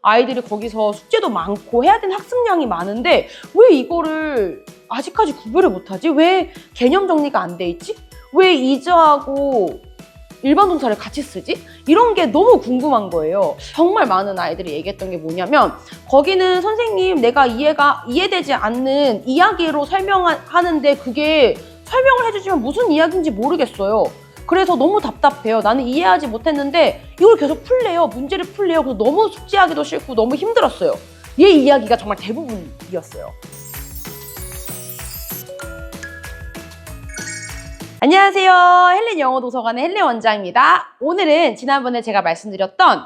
아이들이 거기서 숙제도 많고 해야 되는 학습량이 많은데 왜 이거를 아직까지 구별을 못하지? 왜 개념 정리가 안 돼 있지? 왜 is하고 일반 동사를 같이 쓰지? 이런 게 너무 궁금한 거예요. 정말 많은 아이들이 얘기했던 게 뭐냐면 거기는 선생님 내가 이해되지 않는 이야기로 설명하는데 그게 설명을 해주시면 무슨 이야기인지 모르겠어요. 그래서 너무 답답해요. 나는 이해하지 못했는데 이걸 계속 풀래요. 문제를 풀래요. 그래서 너무 숙제하기도 싫고 너무 힘들었어요. 얘 이야기가 정말 대부분이었어요. 안녕하세요. 헬렌 영어 도서관의 헬렌 원장입니다. 오늘은 지난번에 제가 말씀드렸던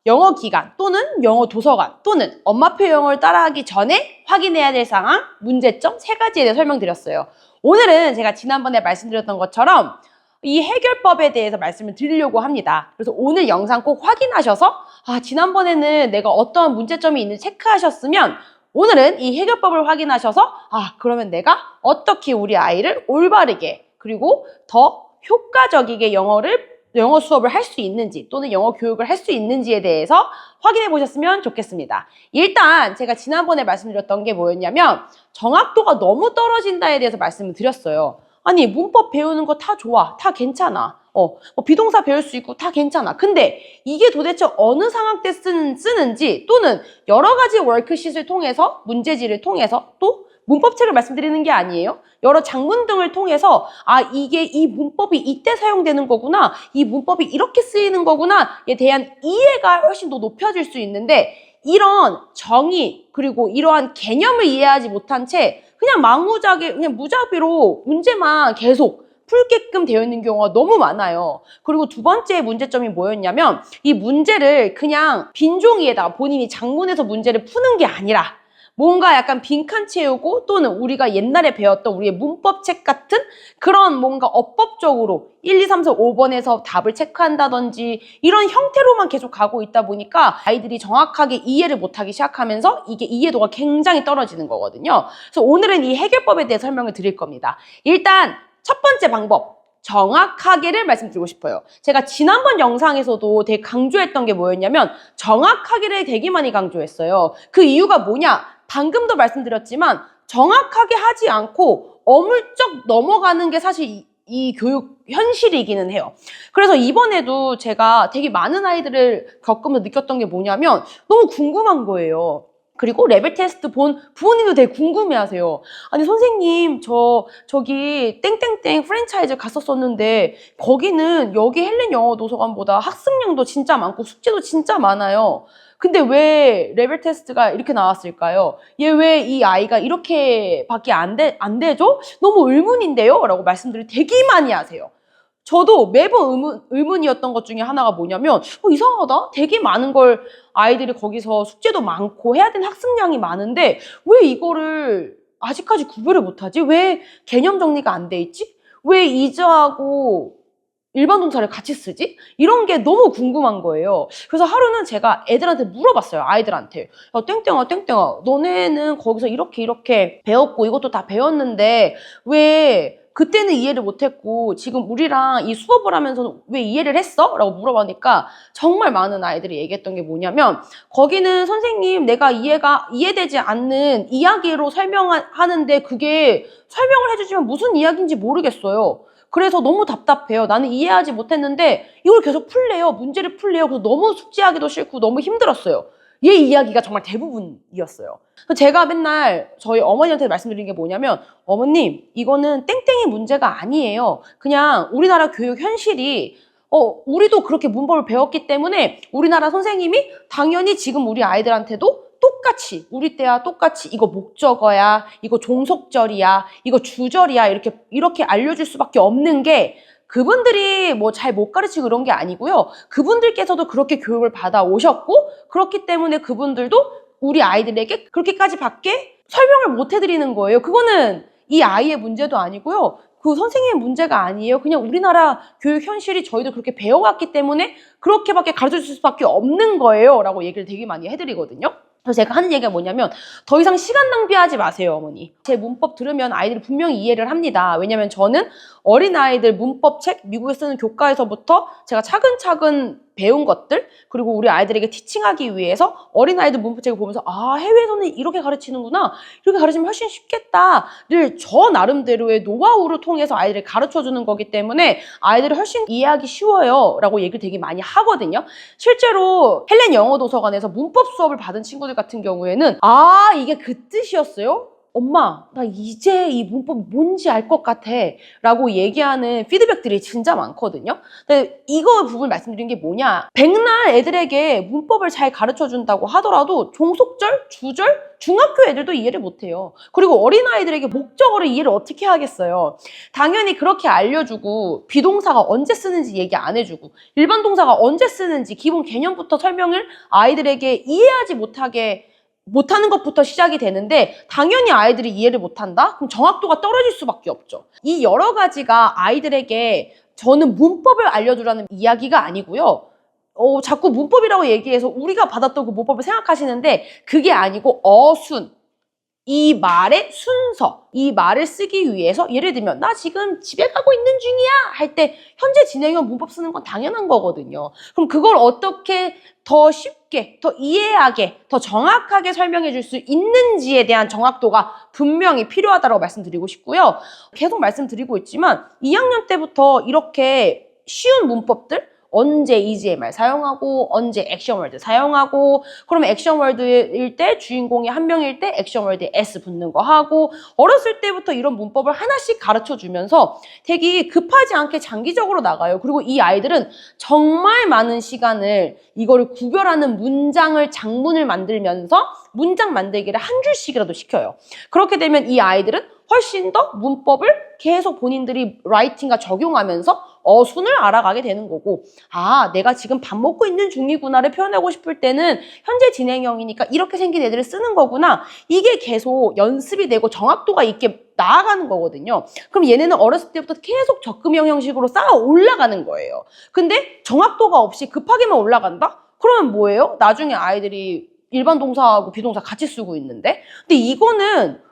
영어 기간 또는 영어 도서관 또는 엄마표 영어를 따라하기 전에 확인해야 될 상황, 문제점 3가지에 대해 설명드렸어요. 오늘은 제가 지난번에 말씀드렸던 것처럼 이 해결법에 대해서 말씀을 드리려고 합니다. 그래서 오늘 영상 꼭 확인하셔서 지난번에는 내가 어떤 문제점이 있는지 체크하셨으면 오늘은 이 해결법을 확인하셔서 그러면 내가 어떻게 우리 아이를 올바르게 그리고 더 효과적이게 영어 수업을 할 수 있는지 또는 영어 교육을 할 수 있는지에 대해서 확인해 보셨으면 좋겠습니다. 일단 제가 지난번에 말씀드렸던 게 뭐였냐면 정확도가 너무 떨어진다에 대해서 말씀을 드렸어요. 아니 문법 배우는 거 다 좋아, 다 괜찮아. 비동사 배울 수 있고 다 괜찮아. 근데 이게 도대체 어느 상황 때 쓰는지 또는 여러 가지 워크시트를 통해서 문제지를 통해서 또 문법책을 말씀드리는 게 아니에요. 여러 장문 등을 통해서 이게 이 문법이 이때 사용되는 거구나. 이 문법이 이렇게 쓰이는 거구나에 대한 이해가 훨씬 더 높아질 수 있는데 이런 정의 그리고 이러한 개념을 이해하지 못한 채 그냥 마구잡이 그냥 무작위로 문제만 계속 풀게끔 되어 있는 경우가 너무 많아요. 그리고 두 번째 문제점이 뭐였냐면 이 문제를 그냥 빈 종이에다가 본인이 장문에서 문제를 푸는 게 아니라 뭔가 약간 빈칸 채우고 또는 우리가 옛날에 배웠던 우리의 문법책 같은 그런 뭔가 어법적으로 1, 2, 3, 4, 5번에서 답을 체크한다든지 이런 형태로만 계속 가고 있다 보니까 아이들이 정확하게 이해를 못하기 시작하면서 이게 이해도가 굉장히 떨어지는 거거든요. 그래서 오늘은 이 해결법에 대해 설명을 드릴 겁니다. 일단 첫 번째 방법. 정확하게를 말씀드리고 싶어요. 제가 지난번 영상에서도 되게 강조했던 게 뭐였냐면 정확하게를 되게 많이 강조했어요. 그 이유가 뭐냐? 방금도 말씀드렸지만 정확하게 하지 않고 어물쩍 넘어가는 게 사실 이 교육 현실이기는 해요. 그래서 이번에도 제가 되게 많은 아이들을 겪으면서 느꼈던 게 뭐냐면 너무 궁금한 거예요. 그리고 레벨 테스트 본 부모님도 되게 궁금해하세요. 아니 선생님 저기 땡땡땡 프랜차이즈 갔었었는데 거기는 여기 헬렌 영어 도서관보다 학습량도 진짜 많고 숙제도 진짜 많아요. 근데 왜 레벨 테스트가 이렇게 나왔을까요? 얘 왜 이 아이가 이렇게밖에 안 되죠? 너무 의문인데요? 라고 말씀들을 되게 많이 하세요. 저도 매번 의문이었던 것 중에 하나가 뭐냐면 이상하다? 되게 많은 걸 아이들이 거기서 숙제도 많고 해야 되는 학습량이 많은데 왜 이거를 아직까지 구별을 못하지? 왜 개념 정리가 안 돼 있지? 왜 is하고 일반 동사를 같이 쓰지? 이런 게 너무 궁금한 거예요. 그래서 하루는 제가 애들한테 물어봤어요. 아이들한테. 야, 땡땡아, 너네는 거기서 이렇게 배웠고 이것도 다 배웠는데 왜 그때는 이해를 못했고 지금 우리랑 이 수업을 하면서 왜 이해를 했어? 라고 물어보니까 정말 많은 아이들이 얘기했던 게 뭐냐면 거기는 선생님 내가 이해되지 않는 이야기로 설명하는데 그게 설명을 해주시면 무슨 이야기인지 모르겠어요. 그래서 너무 답답해요. 나는 이해하지 못했는데 이걸 계속 풀래요. 문제를 풀래요. 그래서 너무 숙제하기도 싫고 너무 힘들었어요. 얘 이야기가 정말 대부분이었어요. 그래서 제가 맨날 저희 어머니한테 말씀드린 게 뭐냐면 어머님 이거는 땡땡이 문제가 아니에요. 그냥 우리나라 교육 현실이 우리도 그렇게 문법을 배웠기 때문에 우리나라 선생님이 당연히 지금 우리 아이들한테도 똑같이 우리 때와 똑같이 이거 목적어야, 이거 종속절이야, 이거 주절이야 이렇게 알려줄 수밖에 없는 게 그분들이 뭐 잘 못 가르치고 그런 게 아니고요. 그분들께서도 그렇게 교육을 받아 오셨고 그렇기 때문에 그분들도 우리 아이들에게 그렇게까지밖에 설명을 못 해드리는 거예요. 그거는 이 아이의 문제도 아니고요. 그 선생님의 문제가 아니에요. 그냥 우리나라 교육 현실이 저희도 그렇게 배워왔기 때문에 그렇게밖에 가르쳐줄 수밖에 없는 거예요. 라고 얘기를 되게 많이 해드리거든요. 그래서 제가 하는 얘기가 뭐냐면 더 이상 시간 낭비하지 마세요, 어머니. 제 문법 들으면 아이들이 분명히 이해를 합니다. 왜냐면 저는 어린아이들 문법책, 미국에 쓰는 교과에서부터 제가 차근차근 배운 것들, 그리고 우리 아이들에게 티칭하기 위해서 어린아이들 문법책을 보면서 아, 해외에서는 이렇게 가르치는구나, 이렇게 가르치면 훨씬 쉽겠다를 저 나름대로의 노하우를 통해서 아이들을 가르쳐주는 거기 때문에 아이들이 훨씬 이해하기 쉬워요 라고 얘기를 되게 많이 하거든요. 실제로 헬렌 영어 도서관에서 문법 수업을 받은 친구들 같은 경우에는 아, 이게 그 뜻이었어요? 엄마, 나 이제 이 문법이 뭔지 알 것 같아 라고 얘기하는 피드백들이 진짜 많거든요. 근데 이거 부분 말씀드린 게 뭐냐, 백날 애들에게 문법을 잘 가르쳐준다고 하더라도 종속절, 주절, 중학교 애들도 이해를 못해요. 그리고 어린아이들에게 목적어를 이해를 어떻게 하겠어요. 당연히 그렇게 알려주고 비동사가 언제 쓰는지 얘기 안 해주고 일반 동사가 언제 쓰는지 기본 개념부터 설명을 아이들에게 이해하지 못하는 것부터 시작이 되는데, 당연히 아이들이 이해를 못한다? 그럼 정확도가 떨어질 수밖에 없죠. 이 여러 가지가 아이들에게 저는 문법을 알려주라는 이야기가 아니고요. 자꾸 문법이라고 얘기해서 우리가 받았던 그 문법을 생각하시는데 그게 아니고 어순, 이 말의 순서, 이 말을 쓰기 위해서 예를 들면 나 지금 집에 가고 있는 중이야 할 때 현재 진행형 문법 쓰는 건 당연한 거거든요. 그럼 그걸 어떻게 더 쉽게, 더 이해하게, 더 정확하게 설명해 줄 수 있는지에 대한 정확도가 분명히 필요하다고 말씀드리고 싶고요. 계속 말씀드리고 있지만 2학년 때부터 이렇게 쉬운 문법들, 언제 EGMR 사용하고 언제 액션월드 사용하고, 그러면 액션월드일 때 주인공이 한 명일 때 액션월드에 S 붙는 거 하고, 어렸을 때부터 이런 문법을 하나씩 가르쳐주면서 되게 급하지 않게 장기적으로 나가요. 그리고 이 아이들은 정말 많은 시간을 이거를 구별하는 문장을, 장문을 만들면서 문장 만들기를 한 줄씩이라도 시켜요. 그렇게 되면 이 아이들은 훨씬 더 문법을 계속 본인들이 라이팅과 적용하면서 어순을 알아가게 되는 거고, 아, 내가 지금 밥 먹고 있는 중이구나를 표현하고 싶을 때는 현재 진행형이니까 이렇게 생긴 애들을 쓰는 거구나. 이게 계속 연습이 되고 정확도가 있게 나아가는 거거든요. 그럼 얘네는 어렸을 때부터 계속 적금형 형식으로 쌓아 올라가는 거예요. 근데 정확도가 없이 급하게만 올라간다? 그러면 뭐예요? 나중에 아이들이 일반 동사하고 비동사 같이 쓰고 있는데? 근데 이거는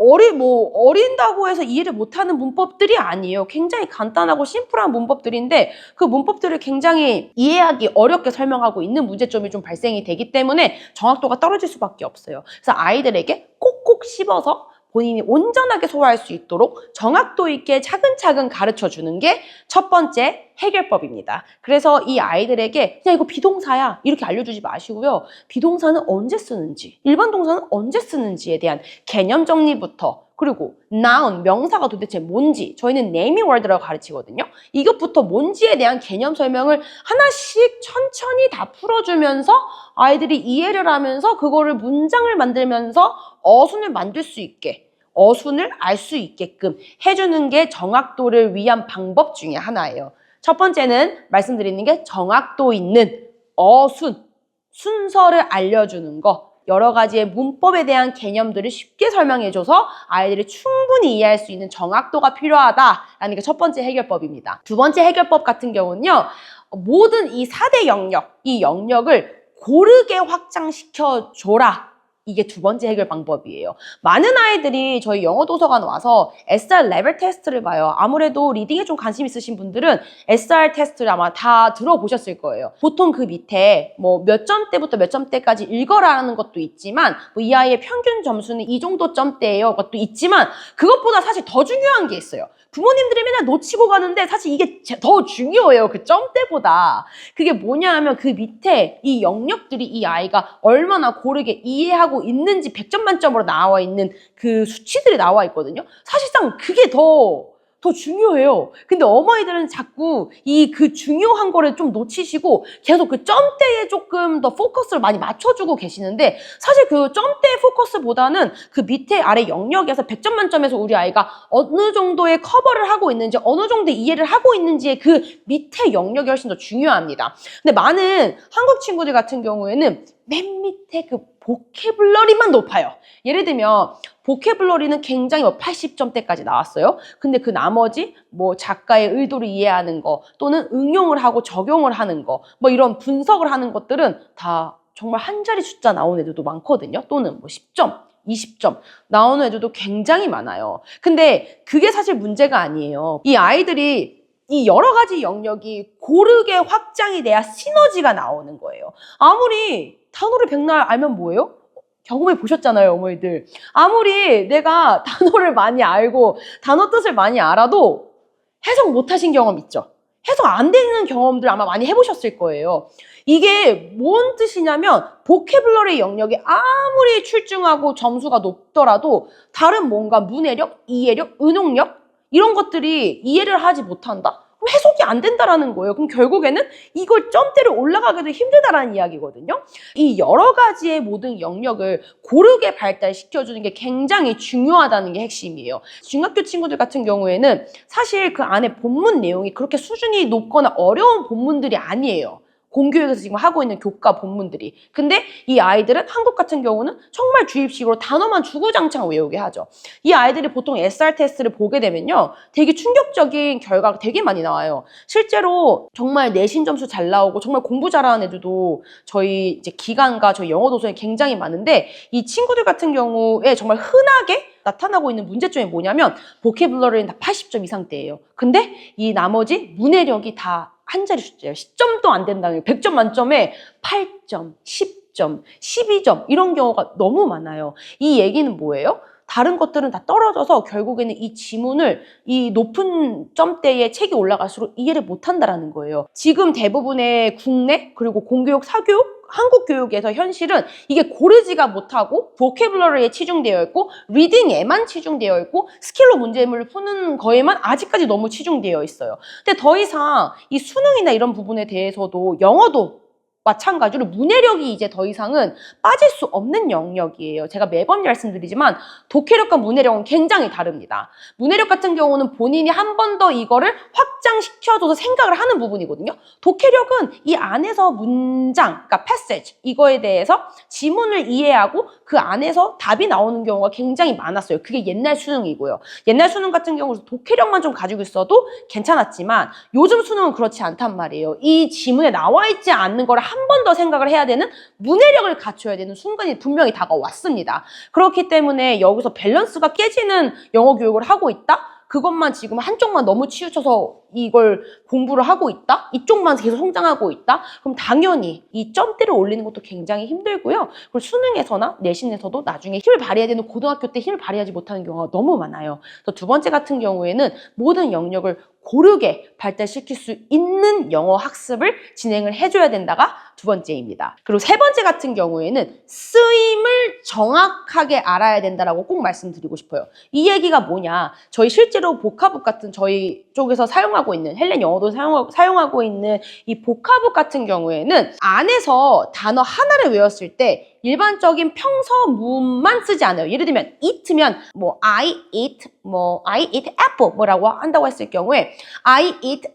어린다고 해서 이해를 못하는 문법들이 아니에요. 굉장히 간단하고 심플한 문법들인데 그 문법들을 굉장히 이해하기 어렵게 설명하고 있는 문제점이 좀 발생이 되기 때문에 정확도가 떨어질 수밖에 없어요. 그래서 아이들에게 꼭꼭 씹어서 본인이 온전하게 소화할 수 있도록 정확도 있게 차근차근 가르쳐주는 게 첫 번째 해결법입니다. 그래서 이 아이들에게 그냥 이거 비동사야 이렇게 알려주지 마시고요. 비동사는 언제 쓰는지, 일반 동사는 언제 쓰는지에 대한 개념 정리부터, 그리고 noun, 명사가 도대체 뭔지, 저희는 naming word라고 가르치거든요. 이것부터 뭔지에 대한 개념 설명을 하나씩 천천히 다 풀어주면서 아이들이 이해를 하면서 그거를 문장을 만들면서 어순을 만들 수 있게, 어순을 알 수 있게끔 해주는 게 정확도를 위한 방법 중에 하나예요. 첫 번째는 말씀드리는 게 정확도 있는 어순, 순서를 알려주는 거. 여러 가지의 문법에 대한 개념들을 쉽게 설명해줘서 아이들이 충분히 이해할 수 있는 정확도가 필요하다라는 게 첫 번째 해결법입니다. 두 번째 해결법 같은 경우는요, 모든 이 4대 영역, 이 영역을 고르게 확장시켜줘라. 이게 두 번째 해결 방법이에요. 많은 아이들이 저희 영어 도서관 와서 SR 레벨 테스트를 봐요. 아무래도 리딩에 좀 관심 있으신 분들은 SR 테스트를 아마 다 들어보셨을 거예요. 보통 그 밑에 뭐 몇 점대부터 몇 점대까지 읽어라는 것도 있지만 뭐 이 아이의 평균 점수는 이 정도 점대예요. 것도 있지만 그것보다 사실 더 중요한 게 있어요. 부모님들이 맨날 놓치고 가는데 사실 이게 더 중요해요. 그 점대보다. 그게 뭐냐 하면 그 밑에 이 영역들이 이 아이가 얼마나 고르게 이해하고 있는지 100점 만점으로 나와 있는 그 수치들이 나와 있거든요. 사실상 그게 더 중요해요. 근데 어머니들은 자꾸 그 중요한 거를 좀 놓치시고 계속 그 점대에 조금 더 포커스를 많이 맞춰주고 계시는데, 사실 그 점대의 포커스보다는 그 밑에 아래 영역에서 100점 만점에서 우리 아이가 어느 정도의 커버를 하고 있는지, 어느 정도 이해를 하고 있는지의 그 밑에 영역이 훨씬 더 중요합니다. 근데 많은 한국 친구들 같은 경우에는 맨 밑에 그 보캐블러리만 높아요. 예를 들면 보캐블러리는 굉장히 80점대까지 나왔어요. 근데 그 나머지 뭐 작가의 의도를 이해하는 거, 또는 응용을 하고 적용을 하는 거, 뭐 이런 분석을 하는 것들은 다 정말 한 자리 숫자 나오는 애들도 많거든요. 또는 뭐 10점, 20점 나오는 애들도 굉장히 많아요. 근데 그게 사실 문제가 아니에요. 이 아이들이 이 여러 가지 영역이 고르게 확장이 돼야 시너지가 나오는 거예요. 아무리 단어를 백날 알면 뭐예요? 경험해 보셨잖아요, 어머니들. 아무리 내가 단어를 많이 알고 단어 뜻을 많이 알아도 해석 못 하신 경험 있죠? 해석 안 되는 경험들 아마 많이 해보셨을 거예요. 이게 뭔 뜻이냐면 보캐블러리 영역이 아무리 출중하고 점수가 높더라도 다른 뭔가 문해력, 이해력, 은용력 이런 것들이 이해를 하지 못한다? 그럼 해석이 안 된다라는 거예요. 그럼 결국에는 이걸 점대로 올라가기도 힘들다라는 이야기거든요. 이 여러 가지의 모든 영역을 고르게 발달시켜주는 게 굉장히 중요하다는 게 핵심이에요. 중학교 친구들 같은 경우에는 사실 그 안에 본문 내용이 그렇게 수준이 높거나 어려운 본문들이 아니에요. 공교육에서 지금 하고 있는 교과 본문들이. 근데 이 아이들은 한국 같은 경우는 정말 주입식으로 단어만 주구장창 외우게 하죠. 이 아이들이 보통 SR 테스트를 보게 되면요. 되게 충격적인 결과가 되게 많이 나와요. 실제로 정말 내신 점수 잘 나오고 정말 공부 잘하는 애들도 저희 이제 기관과 저희 영어 도서에 굉장히 많은데 이 친구들 같은 경우에 정말 흔하게 나타나고 있는 문제점이 뭐냐면 보캐블러리는 다 80점 이상대예요. 근데 이 나머지 문해력이 다 한 자리 숫자예요. 10점도 안 된다는 거예요. 100점 만점에 8점, 10점, 12점 이런 경우가 너무 많아요. 이 얘기는 뭐예요? 다른 것들은 다 떨어져서 결국에는 이 지문을 이 높은 점대의 책이 올라갈수록 이해를 못한다라는 거예요. 지금 대부분의 국내 그리고 공교육, 사교육 한국 교육에서 현실은 이게 고르지가 못하고 보캐블러리에 치중되어 있고 리딩에만 치중되어 있고 스킬로 문제물을 푸는 거에만 아직까지 너무 치중되어 있어요. 근데 더 이상 이 수능이나 이런 부분에 대해서도 영어도 마찬가지로 문해력이 이제 더 이상은 빠질 수 없는 영역이에요. 제가 매번 말씀드리지만 독해력과 문해력은 굉장히 다릅니다. 문해력 같은 경우는 본인이 한 번 더 이거를 확장시켜줘서 생각을 하는 부분이거든요. 독해력은 이 안에서 문장, 그러니까 passage 이거에 대해서 지문을 이해하고 그 안에서 답이 나오는 경우가 굉장히 많았어요. 그게 옛날 수능이고요. 옛날 수능 같은 경우는 독해력만 좀 가지고 있어도 괜찮았지만 요즘 수능은 그렇지 않단 말이에요. 이 지문에 나와 있지 않는 걸 한 번 더 생각을 해야 되는 문해력을 갖춰야 되는 순간이 분명히 다가왔습니다. 그렇기 때문에 여기서 밸런스가 깨지는 영어 교육을 하고 있다? 그것만 지금 한쪽만 너무 치우쳐서 이걸 공부를 하고 있다? 이쪽만 계속 성장하고 있다? 그럼 당연히 이 점대를 올리는 것도 굉장히 힘들고요. 그리고 수능에서나 내신에서도 나중에 힘을 발휘해야 되는 고등학교 때 힘을 발휘하지 못하는 경우가 너무 많아요. 그래서 두 번째 같은 경우에는 모든 영역을 고르게 발달시킬 수 있는 영어 학습을 진행을 해줘야 된다가 두 번째입니다. 그리고 세 번째 같은 경우에는 쓰임을 정확하게 알아야 된다라고 꼭 말씀드리고 싶어요. 이 얘기가 뭐냐? 저희 실제로 보카북 같은 저희 쪽에서 사용하고 있는 헬렌 영어도 사용하고 있는 이 보카북 같은 경우에는 안에서 단어 하나를 외웠을 때 일반적인 평서문만 쓰지 않아요. 예를 들면 eat면 뭐 I eat apple 뭐라고 한다고 했을 경우에 I eat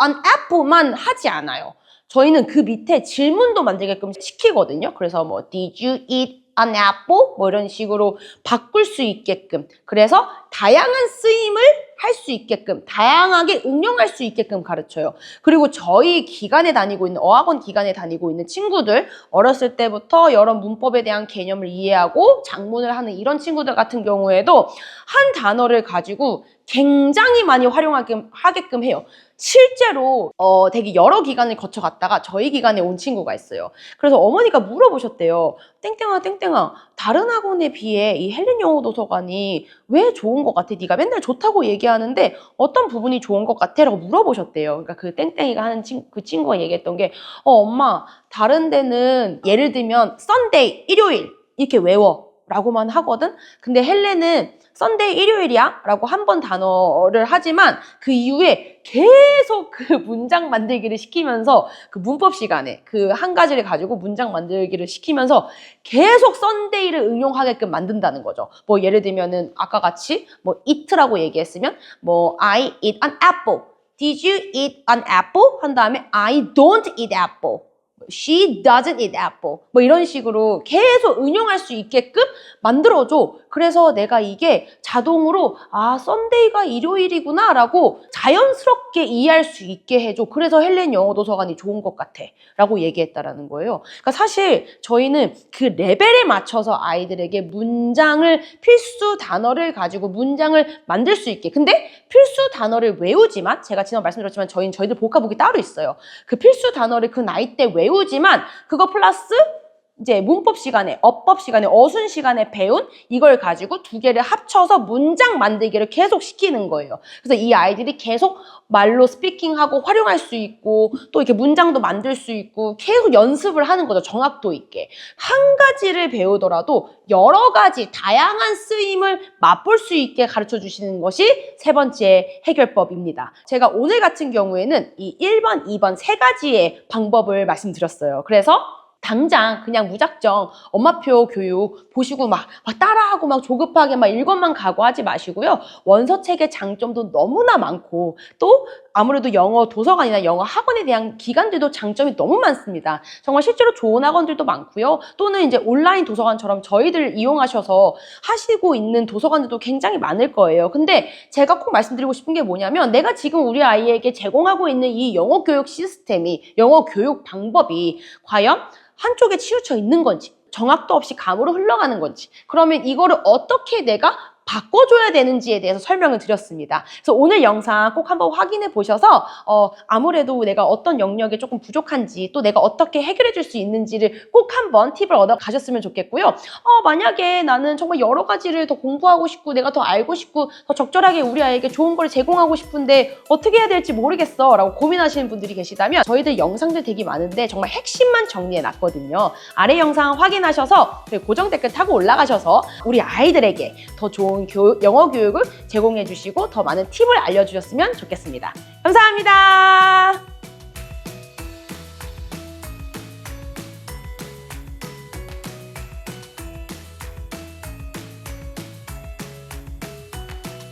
an apple만 하지 않아요. 저희는 그 밑에 질문도 만들게끔 시키거든요. 그래서 뭐 did you eat an apple? 뭐 이런 식으로 바꿀 수 있게끔 그래서 다양한 쓰임을 할 수 있게끔 다양하게 응용할 수 있게끔 가르쳐요. 그리고 저희 기관에 다니고 있는 어학원 기관에 다니고 있는 친구들 어렸을 때부터 여러 문법에 대한 개념을 이해하고 작문을 하는 이런 친구들 같은 경우에도 한 단어를 가지고 굉장히 많이 하게끔 해요. 실제로 되게 여러 기간을 거쳐갔다가 저희 기관에 온 친구가 있어요. 그래서 어머니가 물어보셨대요. 땡땡아 다른 학원에 비해 이 헬렌 영어 도서관이 왜 좋은 것 같아? 네가 맨날 좋다고 얘기하는데 어떤 부분이 좋은 것 같아? 라고 물어보셨대요. 그러니까 그 땡땡이가 하는 그 친구가 얘기했던 게 엄마 다른 데는 예를 들면 썬데이 일요일 이렇게 외워 라고만 하거든. 근데 헬렌은 썬데이 일요일이야 라고 한 번 단어를 하지만 그 이후에 계속 그 문장 만들기를 시키면서 그 문법 시간에 그 한 가지를 가지고 문장 만들기를 시키면서 계속 썬데이를 응용하게끔 만든다는 거죠. 뭐 예를 들면은 아까 같이 뭐 eat라고 얘기했으면 뭐 I eat an apple. Did you eat an apple? 한 다음에 I don't eat apple. She doesn't eat apple. 뭐 이런 식으로 계속 응용할 수 있게끔 만들어줘. 그래서 내가 이게 자동으로 썬데이가 일요일이구나 라고 자연스럽게 이해할 수 있게 해줘. 그래서 헬렌 영어 도서관이 좋은 것 같아 라고 얘기했다라는 거예요. 그러니까 사실 저희는 그 레벨에 맞춰서 아이들에게 문장을 필수 단어를 가지고 문장을 만들 수 있게. 근데 필수 단어를 외우지만 제가 지난 말씀드렸지만 저희들 복화북이 따로 있어요. 그 필수 단어를 그 나이 때 외우지만 그거 플러스 이제 문법 시간에, 어법 시간에, 어순 시간에 배운 이걸 가지고 두 개를 합쳐서 문장 만들기를 계속 시키는 거예요. 그래서 이 아이들이 계속 말로 스피킹하고 활용할 수 있고 또 이렇게 문장도 만들 수 있고 계속 연습을 하는 거죠. 정확도 있게. 한 가지를 배우더라도 여러 가지 다양한 쓰임을 맛볼 수 있게 가르쳐 주시는 것이 세 번째 해결법입니다. 제가 오늘 같은 경우에는 이 1번, 2번 세 가지의 방법을 말씀드렸어요. 그래서 당장 그냥 무작정 엄마표 교육 보시고 막 따라하고 막 조급하게 막 일권만 각오하지 마시고요. 원서책의 장점도 너무나 많고 또 아무래도 영어 도서관이나 영어 학원에 대한 기관들도 장점이 너무 많습니다. 정말 실제로 좋은 학원들도 많고요. 또는 이제 온라인 도서관처럼 저희들 이용하셔서 하시고 있는 도서관들도 굉장히 많을 거예요. 근데 제가 꼭 말씀드리고 싶은 게 뭐냐면 내가 지금 우리 아이에게 제공하고 있는 이 영어 교육 시스템이 영어 교육 방법이 과연 한쪽에 치우쳐 있는 건지 정확도 없이 감으로 흘러가는 건지 그러면 이거를 어떻게 내가 바꿔줘야 되는지에 대해서 설명을 드렸습니다. 그래서 오늘 영상 꼭 한번 확인해 보셔서 아무래도 내가 어떤 영역에 조금 부족한지 또 내가 어떻게 해결해 줄 수 있는지를 꼭 한번 팁을 얻어 가셨으면 좋겠고요. 만약에 나는 정말 여러 가지를 더 공부하고 싶고 내가 더 알고 싶고 더 적절하게 우리 아이에게 좋은 걸 제공하고 싶은데 어떻게 해야 될지 모르겠어 라고 고민하시는 분들이 계시다면 저희들 영상들 되게 많은데 정말 핵심만 정리해 놨거든요. 아래 영상 확인하셔서 고정 댓글 타고 올라가셔서 우리 아이들에게 더 좋은 영어 교육을 제공해 주시고 더 많은 팁을 알려주셨으면 좋겠습니다. 감사합니다.